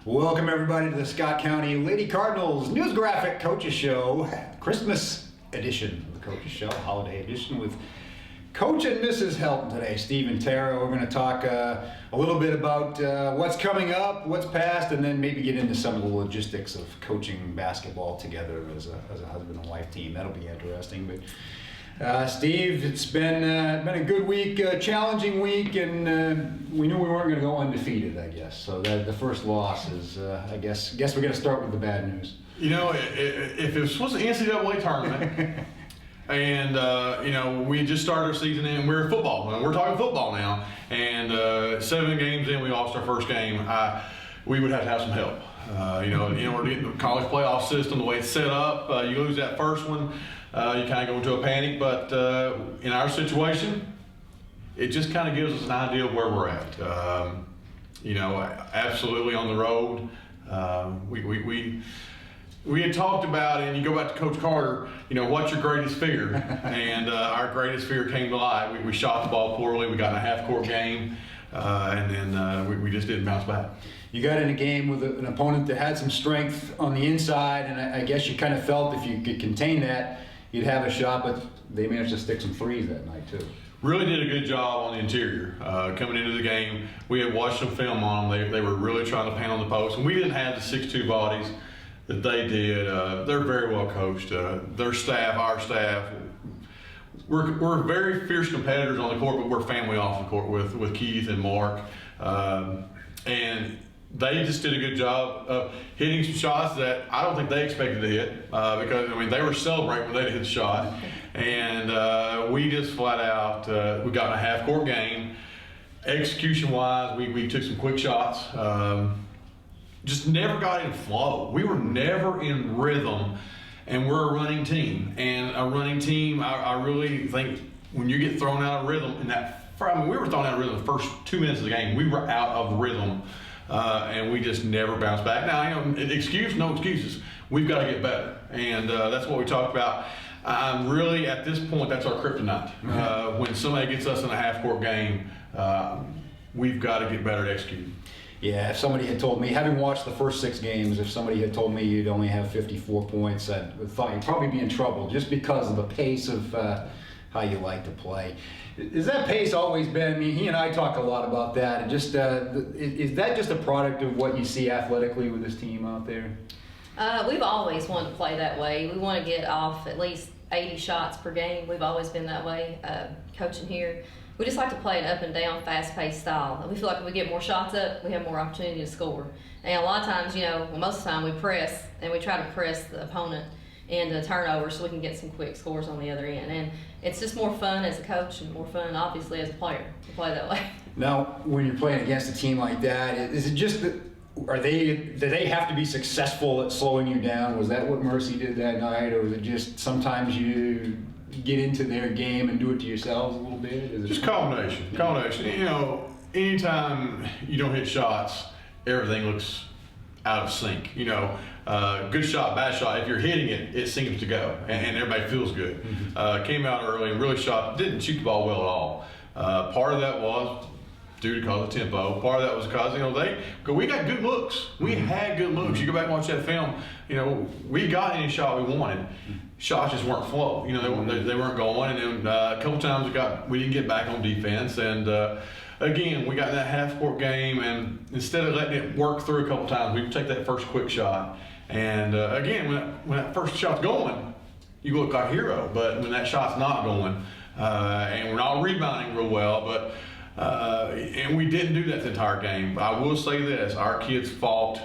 Welcome everybody to the Scott County Lady Cardinals News Graphic Coaches Show, Christmas edition of the Coaches Show, holiday edition with Coach and Mrs. Helton today, Steve and Tara. We're going to talk a little bit about what's coming up, what's past, and then maybe get into some of the logistics of coaching basketball together as a husband and wife team. That'll be interesting. But Steve, it's been a good week, challenging week, and we knew we weren't going to go undefeated, I guess. So the first loss is, I guess we're going to start with the bad news. You know, if it was supposed to be an NCAA tournament, and we just started our season and we're football, and we're talking football now, and 7 games in, we lost our first game. We would have to have some help. In order to get the college playoff system, the way it's set up, you lose that first one, you kind of go into a panic. But in our situation, it just kind of gives us an idea of where we're at. Absolutely on the road. We had talked about, and you go back to Coach Carter, what's your greatest fear? And our greatest fear came to light. We shot the ball poorly. We got in a half-court game, and then we just didn't bounce back. You got in a game with an opponent that had some strength on the inside, and I guess you kind of felt if you could contain that, you'd have a shot, but they managed to stick some threes that night too. Really did a good job on the interior. Coming into the game, we had watched some film on them. They were really trying to paint on the post, and we didn't have the 6'2" bodies that they did. They're very well coached. Their staff, our staff, we're very fierce competitors on the court, but we're family off the court with Keith and Mark. And they just did a good job of hitting some shots that I don't think they expected to hit, because they were celebrating when they hit the shot, and we just flat out we got in a half-court game. Execution-wise, we took some quick shots. Just never got in flow. We were never in rhythm, and we're a running team. And a running team, I really think when you get thrown out of rhythm, we were thrown out of rhythm the first 2 minutes of the game. We were out of rhythm. And we just never bounced back. Now, no excuses. We've got to get better, and that's what we talked about. I'm really, at this point, that's our kryptonite. When somebody gets us in a half-court game, we've got to get better at executing. Yeah, if somebody had told me, having watched the first 6 games, if somebody had told me you'd only have 54 points, I would thought you'd probably be in trouble just because of the pace of how you like to play. Is that pace always been, he and I talk a lot about that, and just, is that just a product of what you see athletically with this team out there? We've always wanted to play that way. We want to get off at least 80 shots per game. We've always been that way, coaching here. We just like to play an up and down, fast-paced style. We feel like if we get more shots up, we have more opportunity to score. And a lot of times, most of the time we press, and we try to press the opponent into turnover so we can get some quick scores on the other end. And it's just more fun as a coach and more fun, obviously, as a player to play that way. Now, when you're playing against a team like that, is it just that, do they have to be successful at slowing you down? Was that what Mercy did that night, or was it just sometimes you get into their game and do it to yourselves a little bit? Is it just combination. Anytime you don't hit shots, everything looks out of sync. Good shot, bad shot. If you're hitting it, it seems to go, and everybody feels good. Came out early and really didn't shoot the ball well at all. Part of that was due to cause of tempo. Part of that was because we got good looks. We had good looks. You go back and watch that film. We got any shot we wanted. Shots just weren't flow. They weren't going, and then a couple times we didn't get back on defense, and again, we got in that half-court game, and instead of letting it work through a couple times, we take that first quick shot. And again, when that first shot's going, you look like a hero. But when that shot's not going, and we're not rebounding real well, and we didn't do that the entire game. But I will say this: our kids fought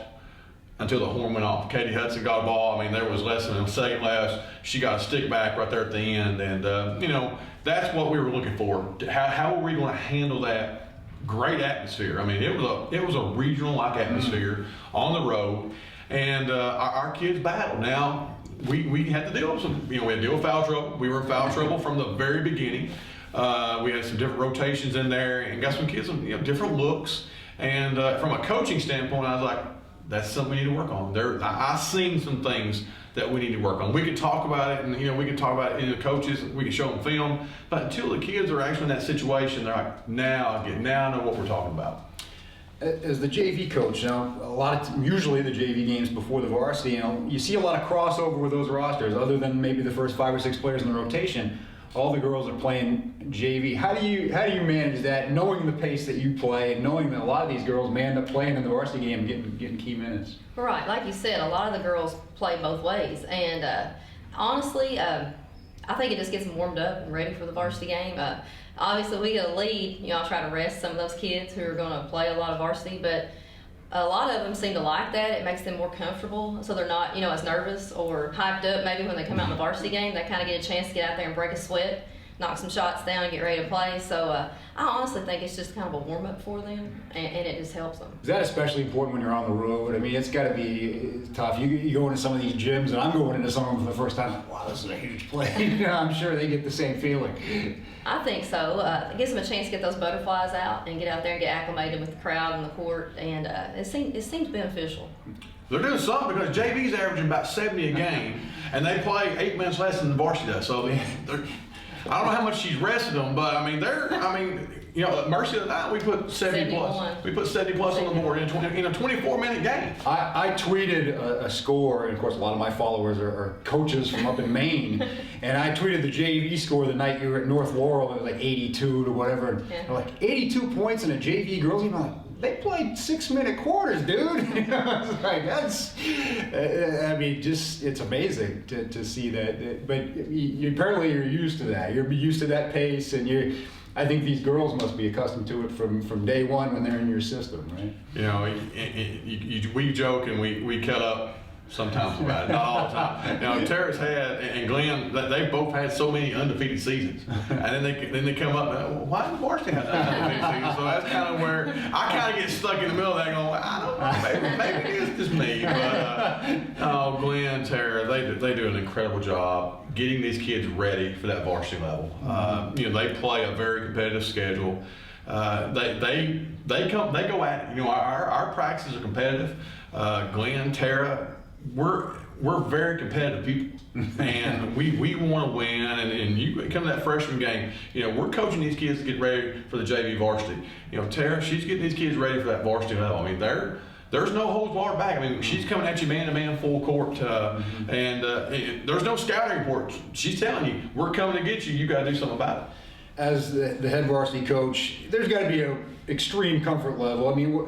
until the horn went off. Katie Hudson got a ball. There was less than a second left. She got a stick back right there at the end, and that's what we were looking for. How were we going to handle that great atmosphere? It was a regional-like atmosphere on the road. And our kids battled. Now, we had to deal with some, we had to deal with foul trouble. We were in foul trouble from the very beginning. We had some different rotations in there and got some kids some different looks. And from a coaching standpoint, I was like, that's something we need to work on. I've seen some things that we need to work on. We could talk about it, and we can talk about it in the coaches. We can show them film, but until the kids are actually in that situation, they're like, now I know what we're talking about. As the JV coach, usually the JV games before the varsity, you see a lot of crossover with those rosters. Other than maybe the first 5 or 6 players in the rotation, all the girls are playing JV. How do you manage that, knowing the pace that you play, and knowing that a lot of these girls may end up playing in the varsity game, getting key minutes? Right, like you said, a lot of the girls play both ways, and honestly, I think it just gets them warmed up and ready for the varsity game. Obviously, we get a lead. I'll try to rest some of those kids who are going to play a lot of varsity, but a lot of them seem to like that. It makes them more comfortable, so they're not, as nervous or hyped up. Maybe when they come out in the varsity game, they kind of get a chance to get out there and break a sweat, knock some shots down, and get ready to play. So I honestly think it's just kind of a warm-up for them, and it just helps them. Is that especially important when you're on the road? I mean, it's got to be tough. You go into some of these gyms, and I'm going into some of them for the first time. Like, wow, this is a huge play. I'm sure they get the same feeling. I think so. It gives them a chance to get those butterflies out and get out there and get acclimated with the crowd and the court, and it seems beneficial. They're doing something because JV's averaging about 70 a game, and they play 8 minutes less than the varsity does. So they're I don't know how much she's rested them, but Mercy of the night, we put 70 plus. We put 70 plus on the board in a 24-minute game. I tweeted a score, and of course a lot of my followers are coaches from up in Maine, and I tweeted the JV score the night you were at North Laurel. It was like 82 to whatever. And I'm like, 82 points in a JV girls game. I'm like, they played 6-minute quarters, dude. It's like, it's amazing to see that. But apparently you're used to that. You're used to that pace, and I think these girls must be accustomed to it from day one when they're in your system, right? We joke and we cut up sometimes about it, not all the time. Tara's had, and Glenn, they've both had so many undefeated seasons, and then they come up and, well, why did varsity have that undefeated season? So that's kind of where I kind of get stuck in the middle of that, going, I don't know, maybe it is just me. But Glenn, Tara, they do an incredible job getting these kids ready for that varsity level. They play a very competitive schedule. They go at it. Our practices are competitive. Glenn, Tara, we're very competitive people, and we want to win. And you come to that freshman game, we're coaching these kids to get ready for the JV varsity. Tara, she's getting these kids ready for that varsity level. I mean, there's no holds barred back. I mean, she's coming at you man-to-man, full court, and there's no scouting report. She's telling you, we're coming to get you. You got to do something about it. As the head varsity coach, there's got to be an extreme comfort level. I mean,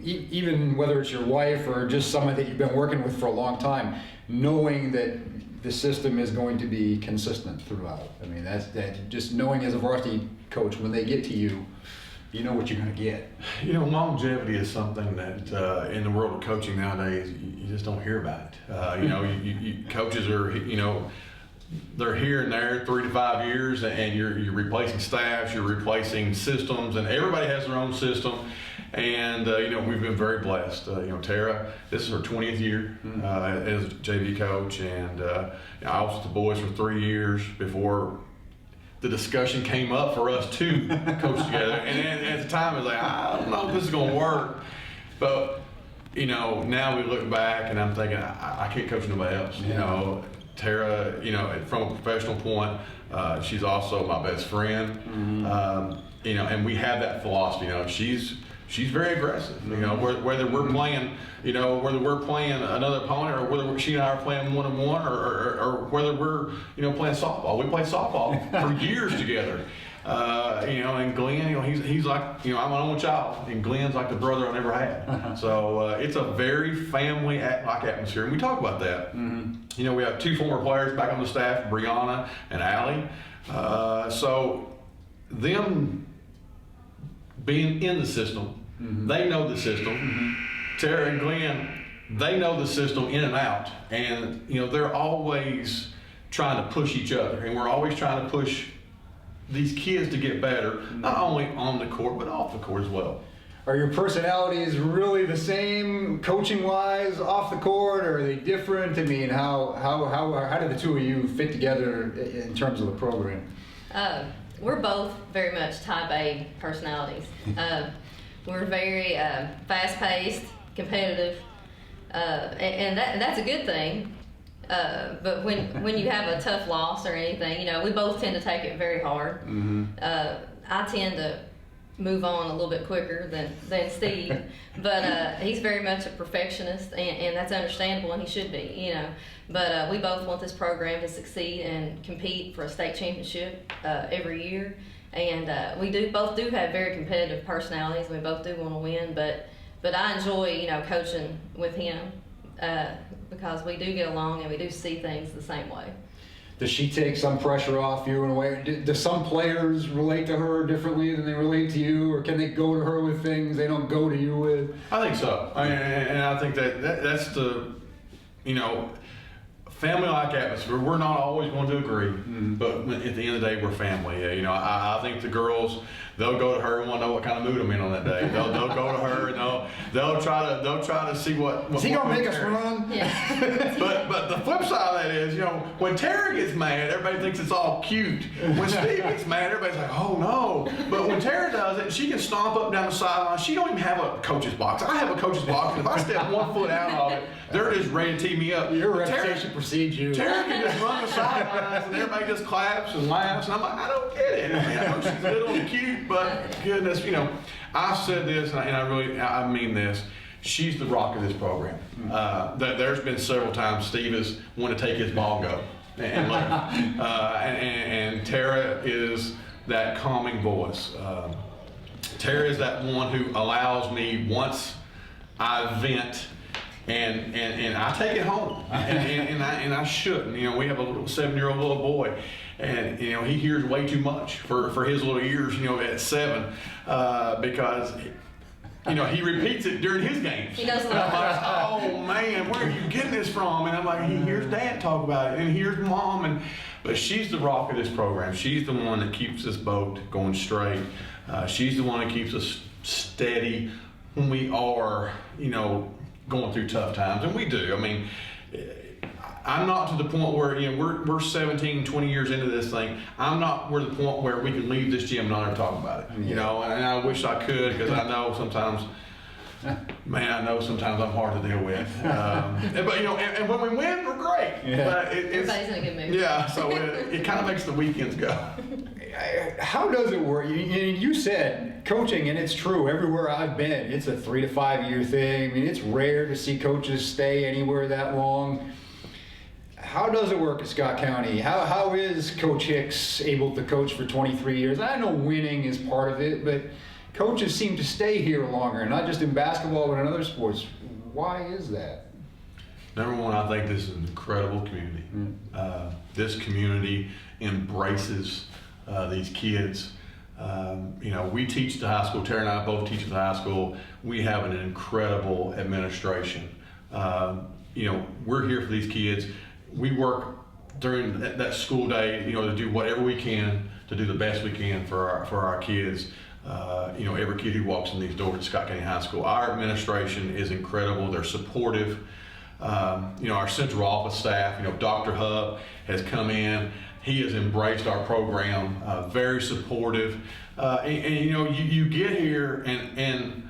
even whether it's your wife or just someone that you've been working with for a long time, knowing that the system is going to be consistent throughout. I mean, that's just knowing as a varsity coach, when they get to you, you know what you're going to get. Longevity is something that in the world of coaching nowadays, you just don't hear about it. Coaches are, they're here and there 3 to 5 years, and you're replacing staffs, you're replacing systems, and everybody has their own system. And we've been very blessed. Tara, this is her 20th year as a JV coach, and I was with the boys for 3 years before the discussion came up for us to coach together. And at the time, it was like, I don't know if this is going to work. But now we look back, and I'm thinking, I can't coach nobody else. Tara, from a professional point, she's also my best friend. And we have that philosophy. She's very aggressive. Whether we're playing, whether we're playing another opponent, or whether she and I are playing 1-on-1, or whether we're, playing softball. We played softball for years together. And Glenn, he's like, I'm an only child, and Glenn's like the brother I never had. So it's a very family-like atmosphere, and we talk about that. We have 2 former players back on the staff, Brianna and Allie. So them being in the system, they know the system. Tara and Glenn, they know the system in and out, and they're always trying to push each other, and we're always trying to push these kids to get better, not only on the court but off the court as well. Are your personalities really the same, coaching-wise, off the court, or are they different? I mean, how do the two of you fit together in terms of the program? We're both very much type A personalities. We're very fast-paced, competitive, and that's a good thing. But when you have a tough loss or anything, we both tend to take it very hard. I tend to move on a little bit quicker than Steve, but he's very much a perfectionist, and that's understandable, and he should be, you know. But we both want this program to succeed and compete for a state championship every year, and we both do have very competitive personalities, and we both do want to win. But I enjoy, you know, coaching with him because we do get along and we do see things the same way. Does she take some pressure off you in a way? Do some players relate to her differently than they relate to you, or can they go to her with things they don't go to you with? I think so. And I think that's the, you know, family-like atmosphere. We're not always going to agree, but at the end of the day, we're family. You know, I think the girls, they'll go to her and want to know what kind of mood I'm in on that day. They'll go to her and they'll try to see what. Is he gonna make us run? Yeah. But the flip side of that is, you know, when Tara gets mad, everybody thinks it's all cute. When Steve gets mad, everybody's like, oh no. But when Tara does it, she can stomp up and down the sideline. She don't even have a coach's box. I have a coach's box, and if I step 1 foot out of it, they're just ready to tee me up. Your reputation precedes you. Tara can just run the sidelines, and everybody just claps and laughs, and I'm like, I don't get it. I mean, I know she's little and cute, but goodness, you know, I've said this, and I mean this. She's the rock of this program. There's been several times Steve has wanted to take his ball and go and leave. And Tara is that calming voice. Tara is that one who allows me, once I vent, and I take it home, and I shouldn't. You know, we have a little 7-year-old little boy, and you know he hears way too much for his little ears. You know, at 7, because you know he repeats it during his games. He does a And I'm lot. like, oh man, where are you getting this from? And I'm like, he hears Dad talk about it, and he hears Mom, but she's the rock of this program. She's the one that keeps this boat going straight. She's the one that keeps us steady when we are, you know, going through tough times, and we do. I mean, I'm not to the point where, you know, we're 17, 20 years into this thing. I'm not to the point where we can leave this gym and not ever talk about it, you know, and I wish I could, because I know sometimes, man, I'm hard to deal with. But, you know, and when we win, we're great. Yeah. But Everybody's in a good mood. yeah, so it kind of makes the weekends go. How does it work? You said coaching, and it's true. Everywhere I've been, it's a 3 to 5 year thing. I mean, it's rare to see coaches stay anywhere that long. How does it work at Scott County? How is Coach Hicks able to coach for 23 years? I know winning is part of it, but coaches seem to stay here longer, not just in basketball, but in other sports. Why is that? Number one, I think this is an incredible community. This community embraces these kids. You know, we teach the high school. Tara and I both teach at the high school. We have an incredible administration. You know, we're here for these kids. We work during that school day, you know, to do whatever we can to do the best we can for our kids. You know, every kid who walks in these doors at Scott County High School. Our administration is incredible. They're supportive. You know, our central office staff, you know, Dr. Hub has come in. He has embraced our program, very supportive. And you know, you get here, and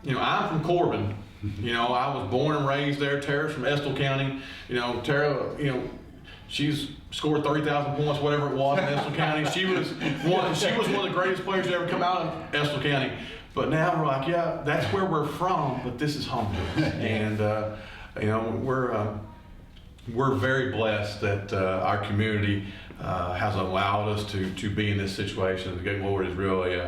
you know, I'm from Corbin. You know, I was born and raised there. Tara's from Estill County. You know, Tara, you know, she's scored 30,000 points, whatever it was in Estill County. She was one of the greatest players to ever come out of Estill County. But now we're like, yeah, that's where we're from, but this is home to us. And you know, we're very blessed that our community has allowed us to be in this situation. The good Lord is really,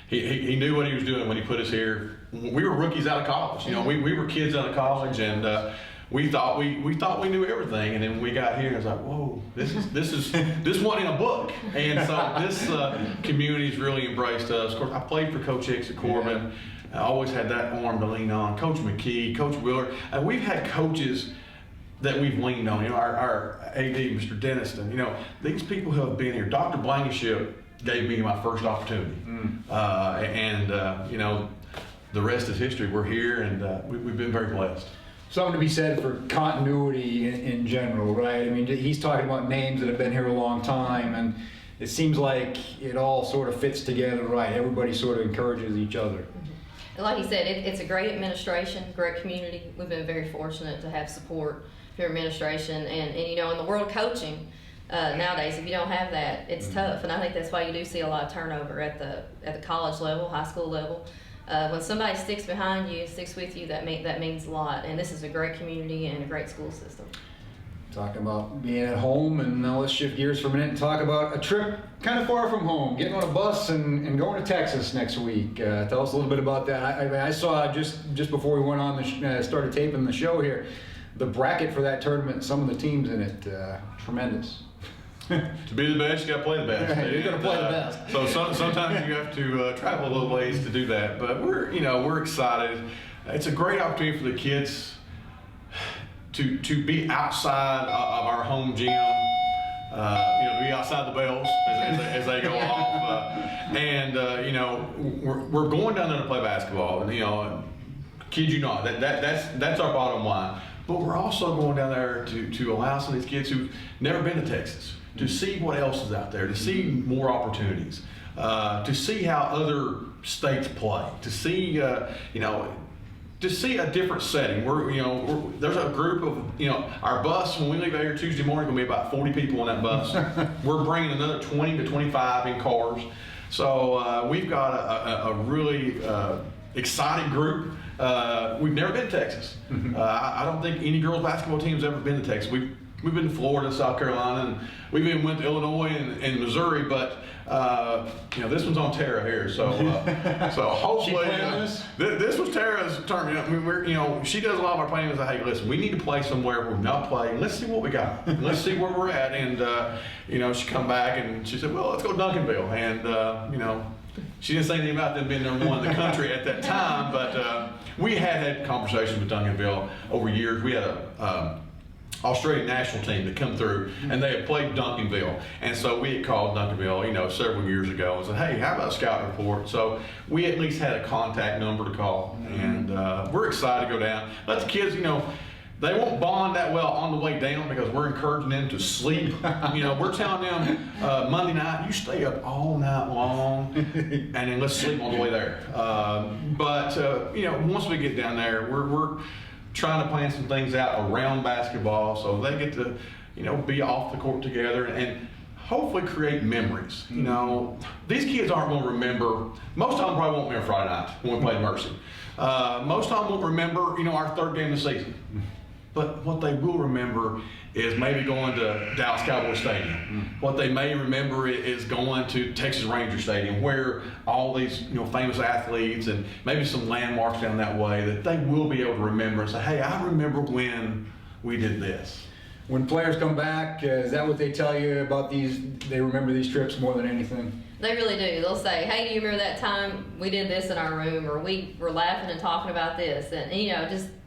he knew what he was doing when he put us here. We were rookies out of college. You know, we were kids out of college, and we thought we knew everything. And then when we got here, I was like, whoa, this wasn't in a book. And so this community's really embraced us. Of course, I played for Coach Hicks at Corbin. I always had that arm to lean on. Coach McKee, Coach Wheeler. And we've had coaches that we've leaned on. You know, our AD, Mr. Denniston. You know, these people who have been here. Dr. Blankenship gave me my first opportunity. You know, the rest is history. We're here, and we've been very blessed. Something to be said for continuity in general, right? I mean, he's talking about names that have been here a long time, and it seems like it all sort of fits together, right? Everybody sort of encourages each other. And like he said, it's a great administration, great community. We've been very fortunate to have support for administration, and you know, in the world of coaching, Nowadays, if you don't have that, it's tough, and I think that's why you do see a lot of turnover at the college level, high school level. When somebody sticks behind you, sticks with you, that means a lot. And this is a great community and a great school system. Talking about being at home, and now let's shift gears for a minute and talk about a trip kind of far from home, getting on a bus and going to Texas next week. Tell us a little bit about that. I saw just before we went on started taping the show here, the bracket for that tournament, some of the teams in it, tremendous. To be the best, you got to play the best. Yeah, you're going to play the best. So sometimes you have to travel a little ways to do that. But we're excited. It's a great opportunity for the kids to be outside of our home gym. To be outside the bells as they go off. We're going down there to play basketball. And kid you not, that's our bottom line. But we're also going down there to allow some of these kids who've never been to Texas to see what else is out there, to see more opportunities, to see how other states play, to see to see a different setting. There's a group of our bus when we leave out here Tuesday morning, gonna be about 40 people on that bus. We're bringing another 20 to 25 in cars. So we've got a really exciting group. We've never been to Texas. I don't think any girls basketball team's ever been to Texas. We've been to Florida, South Carolina, and we've even went to Illinois and Missouri, but this one's on Tara here, so hopefully this was Tara's turn. She does a lot of our planning. Hey, listen, we need to play somewhere we've not played. Let's see what we got. Let's see where we're at. And she come back and she said, well, let's go to Duncanville. And she didn't say anything about them being number one in the country at that time, but we had conversations with Duncanville over years. We had a Australian national team that come through, and they had played Duncanville, and so we had called Duncanville, several years ago, and said, "Hey, how about a scout report?" So we at least had a contact number to call, and we're excited to go down. Let the kids, they won't bond that well on the way down because we're encouraging them to sleep. We're telling them Monday night, you stay up all night long, and then let's sleep on the way there. Once we get down there, we're trying to plan some things out around basketball so they get to, be off the court together and hopefully create memories. These kids aren't going to remember, most of them probably won't remember Friday night when we played Mercy. Most of them won't remember, our third game of the season. But what they will remember is maybe going to Dallas Cowboys Stadium. What they may remember is going to Texas Ranger Stadium, where all these famous athletes and maybe some landmarks down that way that they will be able to remember and say, hey, I remember when we did this. When players come back, is that what they tell you about these? They remember these trips more than anything? They really do. They'll say, hey, do you remember that time we did this in our room, or we were laughing and talking about this, and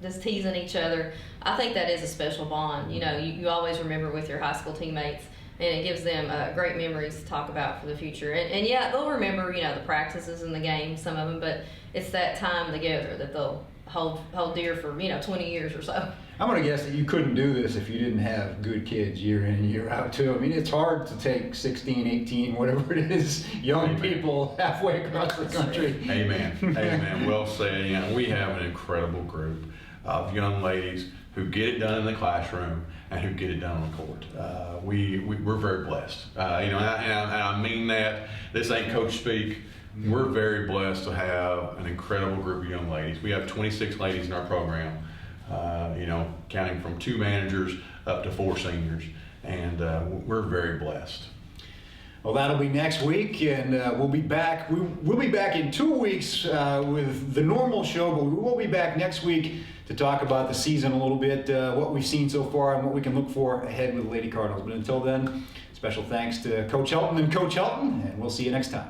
just teasing each other. I think that is a special bond. You always remember with your high school teammates, and it gives them great memories to talk about for the future. And yeah, they'll remember the practices and the games, some of them, but it's that time together that they'll hold dear for 20 years or so. I'm going to guess that you couldn't do this if you didn't have good kids year in and year out too. I mean, it's hard to take 16, 18, whatever it is, young people halfway across the country. Amen. Amen. Well said. We have an incredible group of young ladies who get it done in the classroom and who get it done on the court. We're very blessed. And I mean that. This ain't coach speak. We're very blessed to have an incredible group of young ladies. We have 26 ladies in our program, counting from 2 managers up to 4 seniors, and we're very blessed. Well, that'll be next week, and we'll be back. We'll be back in 2 weeks with the normal show, but we will be back next week to talk about the season a little bit, what we've seen so far, and what we can look for ahead with the Lady Cardinals. But until then, special thanks to Coach Helton and Coach Helton, and we'll see you next time.